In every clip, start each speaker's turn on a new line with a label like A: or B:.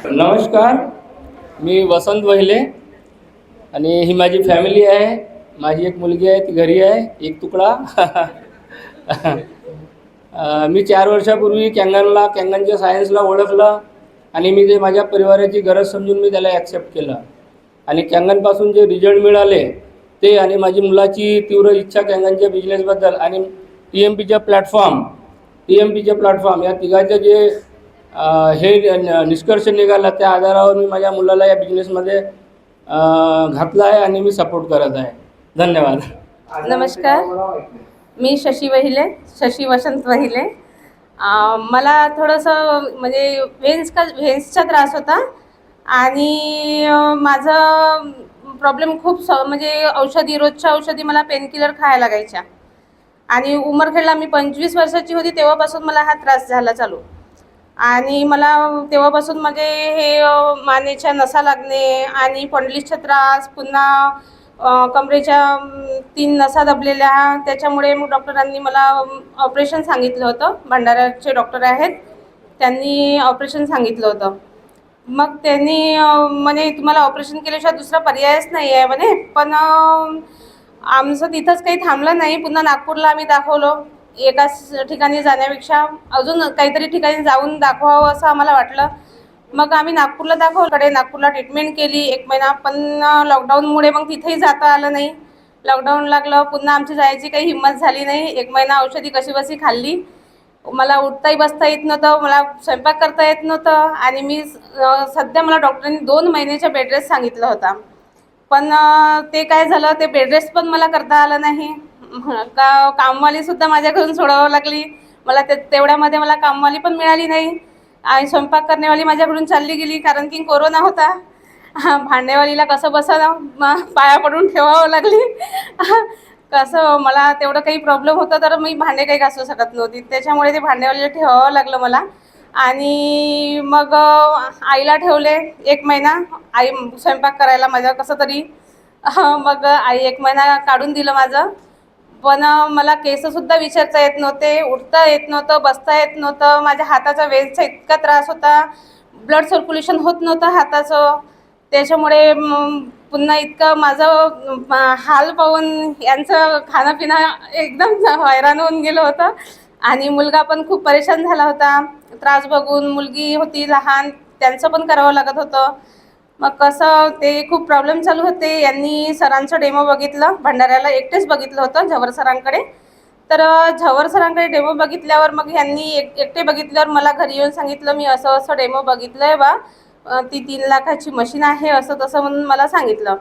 A: नमस्कार, मी वसंत वहिले आणि ही माझी फॅमिली आहे. माझी एक मुलगी आहे, ती घरी आहे, एक तुकडा. मी 4 वर्षापूर्वी कॅंगनच्या सायन्सला ओळखलं आणि मी ते माझ्या परिवाराची गरज समजून मी त्याला ॲक्सेप्ट केलं. आणि कॅंगनपासून जे रिझल्ट मिळाले ते आणि माझी मुलाची तीव्र इच्छा कॅंगनच्या बिझनेसबद्दल आणि TMPच्या प्लॅटफॉर्म या तिघाचं जे हे निष्कर्ष निघाला त्या आधारावर मी माझ्या मुलाला या बिझनेसमध्ये घातला आहे आणि मी सपोर्ट करत आहे. धन्यवाद.
B: नमस्कार, मी शशी वसंत वहिले. मला थोडंसं म्हणजे व्हेन्सचा त्रास होता आणि माझं प्रॉब्लेम खूप म्हणजे रोजच्या औषधी मला पेनकिलर खायला लागायच्या. आणि उमरखेडला मी 25 वर्षाची होती तेव्हापासून मला हा त्रास झाला चालू. आणि मला तेव्हापासून म्हणजे हे मानेच्या नसा लागणे आणि फंडलीसचा त्रास, पुन्हा कमरेच्या 3 नसा दबलेल्या, त्याच्यामुळे मग डॉक्टरांनी मला ऑपरेशन सांगितलं होतं. भंडाऱ्याचे डॉक्टर आहेत, त्यांनी ऑपरेशन सांगितलं होतं. मग त्यांनी म्हणे तुम्हाला ऑपरेशन केल्याशिवाय दुसरा पर्यायच नाही आहे म्हणे. पण आमचं तिथंच काही थांबलं नाही, पुन्हा नागपूरला आम्ही दाखवलं. एकाच ठिकाणी जाण्यापेक्षा अजून काहीतरी ठिकाणी जाऊन दाखवावं असं आम्हाला वाटलं. मग आम्ही नागपूरला दाखवलं. नागपूरला ट्रीटमेंट केली 1 महिना, पण लॉकडाऊनमुळे मग तिथेही जाता आलं नाही. लॉकडाऊन लागलं, पुन्हा आमची जायची काही हिंमत झाली नाही. 1 महिना औषधी कशीबसी खाल्ली. मला उठताही बसता येत नव्हतं, मला स्वयंपाक करता येत नव्हतं. आणि मी सध्या मला डॉक्टरांनी 2 महिन्याचा बेड रेस्ट सांगितलं होता. पण ते काय झालं, ते बेड रेस्ट पण मला करता आलं नाही. कामवालीसुद्धा माझ्या घरून सोडावं लागली मला. तेवढ्यामध्ये मला कामवाली पण मिळाली नाही आणि स्वयंपाक करण्यावाली माझ्याकडून चालली गेली, कारण की कोरोना होता. भांडेवालीला कसं पाया पडून ठेवावं लागली. कसं मला तेवढं काही प्रॉब्लेम होता तर मी भांडे काही घासू शकत नव्हती, त्याच्यामुळे ते भांडेवालीला ठेवावं लागलं मला. आणि मग आईला ठेवले 1 महिना, आई स्वयंपाक करायला माझ्या कसं तरी. मग आई 1 महिना काढून दिलं माझं. पण मला केससुद्धा विचारता येत नव्हते, उठता येत नव्हतं, बसता येत नव्हतं. माझ्या हाताचा वेलचा इतका त्रास होता, ब्लड सर्क्युलेशन होत नव्हतं हाताचं. त्याच्यामुळे पुन्हा इतकं माझं हाल पाहून यांचं खाणंपिणं एकदम हैराण होऊन गेलं होतं. आणि मुलगा पण खूप परेशान झाला होता त्रास बघून. मुलगी होती लहान, त्यांचं पण करावं लागत होतं. मग कसं ते खूप प्रॉब्लेम चालू होते. यांनी सरांचं डेमो बघितलं, भंडाऱ्याला एकटेच बघितलं होतं झवर सरांकडे. तर झवर सरांकडे डेमो बघितल्यावर मग यांनी एकटे बघितल्यावर मला घरी येऊन सांगितलं, मी असं असं डेमो बघितलं आहे बा, ती 3 लाखाची मशीन आहे असं तसं म्हणून मला सांगितलं.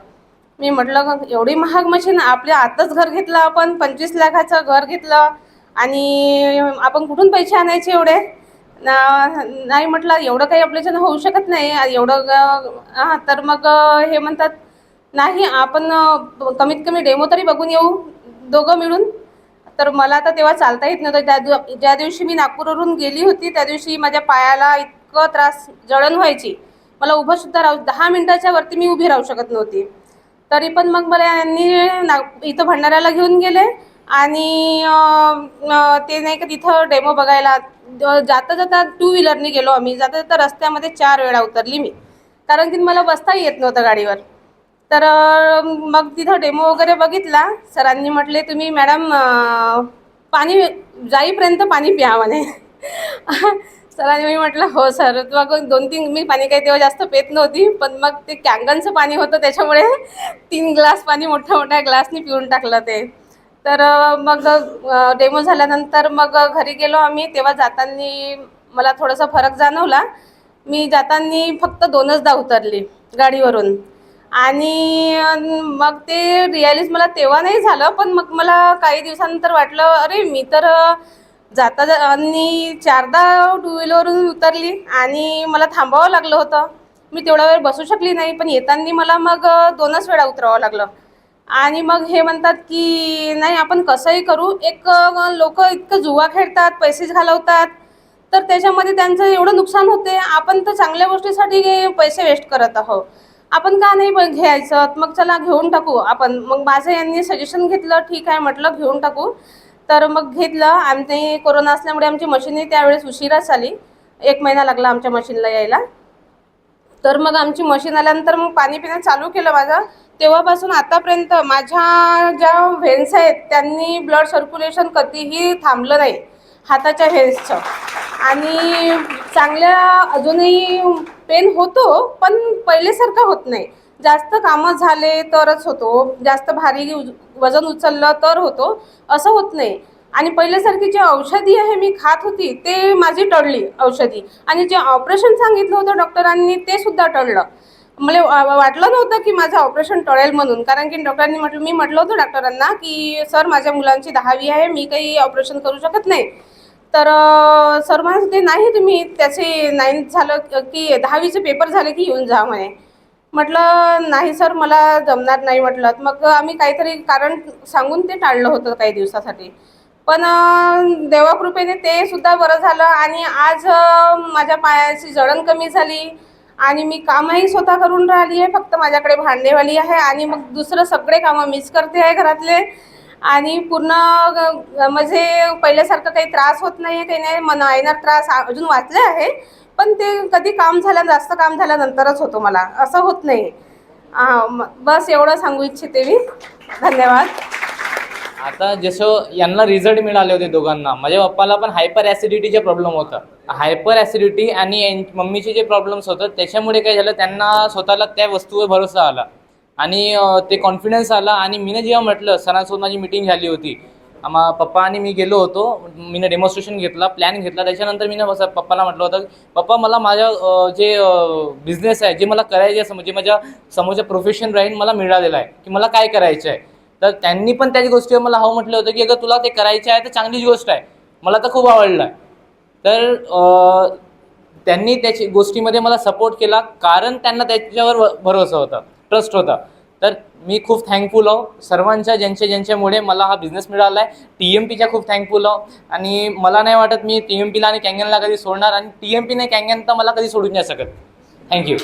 B: मी म्हटलं एवढी महाग मशीन, आपल्या आताच घर घेतलं आपण, 25 लाखाचं घर घेतलं आणि आपण कुठून पैसे आणायचे एवढे. नाही म्हटलं एवढं काही आपल्याच्यानं होऊ शकत नाही एवढं. तर मग हे म्हणतात नाही आपण कमीत कमी डेमो तरी बघून येऊ दोघं मिळून. तर मला तर तेव्हा चालता येत नव्हतं. ज्या दिवशी मी नागपूरवरून गेली होती त्या दिवशी माझ्या पायाला इतकं त्रास, जळण व्हायची. मला उभंसुद्धा 10 मिनिटाच्या वरती मी उभी राहू शकत नव्हती. तरी पण मग मला यांनी इथं भंडाऱ्याला घेऊन गेले आणि ते नाही का तिथं डेमो बघायला. जाता जाता 2 व्हीलरने गेलो आम्ही. जाता जाता रस्त्यामध्ये 4 वेळा उतरली मी, कारण की मला बसताही येत नव्हतं गाडीवर. तर मग तिथं डेमो वगैरे बघितला. सरांनी म्हटले तुम्ही मॅडम पाणी जाईपर्यंत पाणी प्या म्हणे. सरांनी मी म्हटलं हो सर. मग 2-3 मी पाणी काही तेव्हा जास्त पेत नव्हती, पण मग ते कॅंगनचं पाणी होतं त्याच्यामुळे 3 ग्लास पाणी मोठ्या मोठ्या ग्लासनी पिऊन टाकलं ते. तर मग डेमो झाल्यानंतर मग घरी गेलो आम्ही. तेव्हा जाताना मला थोडासा फरक जाणवला. मी जाताना फक्त 2दा उतरली गाडीवरून. आणि मग ते रिअलाइज मला तेव्हा नाही झालं, पण मग मला काही दिवसानंतर वाटलं अरे मी तर आणि 4दा 2 व्हीलरवरून उतरली आणि मला थांबावं लागलं होतं. मी तेवढा वेळ बसू शकली नाही, पण येताना मला मग 2च वेळा उतरावं लागलं. आणि मग हे म्हणतात की नाही आपण कसंही करू. लोक इतकं जुवा खेळतात, पैसे घालवतात, तर त्याच्यामध्ये त्यांचं एवढं नुकसान होते. आपण तर चांगल्या गोष्टीसाठी पैसे वेस्ट करत आहोत, आपण का नाही घ्यायचं. मग चला घेऊन टाकू आपण. मग माझं यांनी सजेशन घेतलं, ठीक आहे म्हटलं घेऊन टाकू. तर मग घेतलं. आमचे कोरोना असल्यामुळे आमची मशीनही त्यावेळेस उशिराच आली. 1 महिना लागला आमच्या मशीनला यायला. तर मग आमची मशीन आल्यानंतर मग पाणी पिणं चालू केलं माझं. तेव्हापासून आतापर्यंत माझ्या ज्या व्हेन्स आहेत त्यांनी ब्लड सर्क्युलेशन कधीही थांबलं नाही हाताच्या व्हेन्सचं. आणि चांगल्या अजूनही पेन होतो, पण पहिलेसारखं होत नाही. जास्त कामं झाले तरच होतो, जास्त भारी वजन उचललं तर होतो, असं होत नाही. आणि पहिल्यासारखी जी औषधी आहे मी खात होती ते माझी टळली औषधी. आणि जे ऑपरेशन सांगितलं होतं डॉक्टरांनी ते सुद्धा टळलं. मला वाटलं नव्हतं की माझं ऑपरेशन टळेल म्हणून, कारण की डॉक्टरांनी मी म्हटलं होतं डॉक्टरांना की सर माझ्या मुलांची 10वी आहे, मी काही ऑपरेशन करू शकत नाही. तर सर म्हणत होते नाही तुम्ही त्याचे 9th झालं की 10वीचे पेपर झाले की येऊन जा म्हणे. म्हटलं नाही सर मला जमणार नाही म्हटलं. मग आम्ही काहीतरी कारण सांगून ते टाळलं होतं काही दिवसासाठी. पण देवाकृपेने ते सुद्धा बरं झालं. आणि आज माझ्या पायाची जळण कमी झाली आणि मी कामही स्वतः करून राहिली आहे. फक्त माझ्याकडे भांडेवाली आहे आणि मग दुसरं सगळे कामं मीच करते आहे घरातले. आणि पूर्ण म्हणजे पहिल्यासारखं काही त्रास होत नाही आहे, काही नाही. मायनर त्रास अजून वाचले आहे, पण ते कधी काम झालं जास्त काम झाल्यानंतरच होतो मला, असं होत नाही. बस एवढं सांगू इच्छिते मी. धन्यवाद.
C: आता जसं यांना रिझल्ट मिळाले होते दोघांना, माझ्या पप्पाला पण हायपर ॲसिडिटीचे प्रॉब्लेम होता. हायपर ॲसिडिटी आणि मम्मीचे जे प्रॉब्लेम्स होतं त्याच्यामुळे काय झालं, त्यांना स्वतःला त्या वस्तूवर भरोसा आला आणि ते कॉन्फिडन्स आला. आणि मीनं जेव्हा म्हटलं, सरांसोबत माझी मीटिंग झाली होती, पप्पा आणि मी गेलो होतो, मीनं डेमॉन्स्ट्रेशन घेतला, प्लॅन घेतला. त्याच्यानंतर मीनं पप्पाला म्हटलं होतं, पप्पा मला माझ्या जे बिझनेस आहे, जे मला करायचे आहे, म्हणजे माझ्या समोरचं प्रोफेशन राहील मला मिळालेलं आहे की मला काय करायचं आहे. तर त्यांनी पण त्याच गोष्टीवर मला हो म्हटलं होतं की अगं तुला ते करायचं आहे तर चांगलीच गोष्ट आहे, मला तर खूप आवडलं आहे. तर त्यांनी त्याची गोष्टीमध्ये मला सपोर्ट केला, कारण त्यांना त्याच्यावर भरोसा होता, ट्रस्ट होता. तर मी खूप थँकफुल आहो सर्वांच्या, ज्यांच्यामुळे मला हा बिझनेस मिळाला आहे. TMPच्या खूप थँकफुल आहो. आणि मला नाही वाटत मी TMPला आणि कॅंगनला कधी सोडणार, आणि TMP नाही कॅंगन तर मला कधी सोडून नाही शकत. थँक्यू.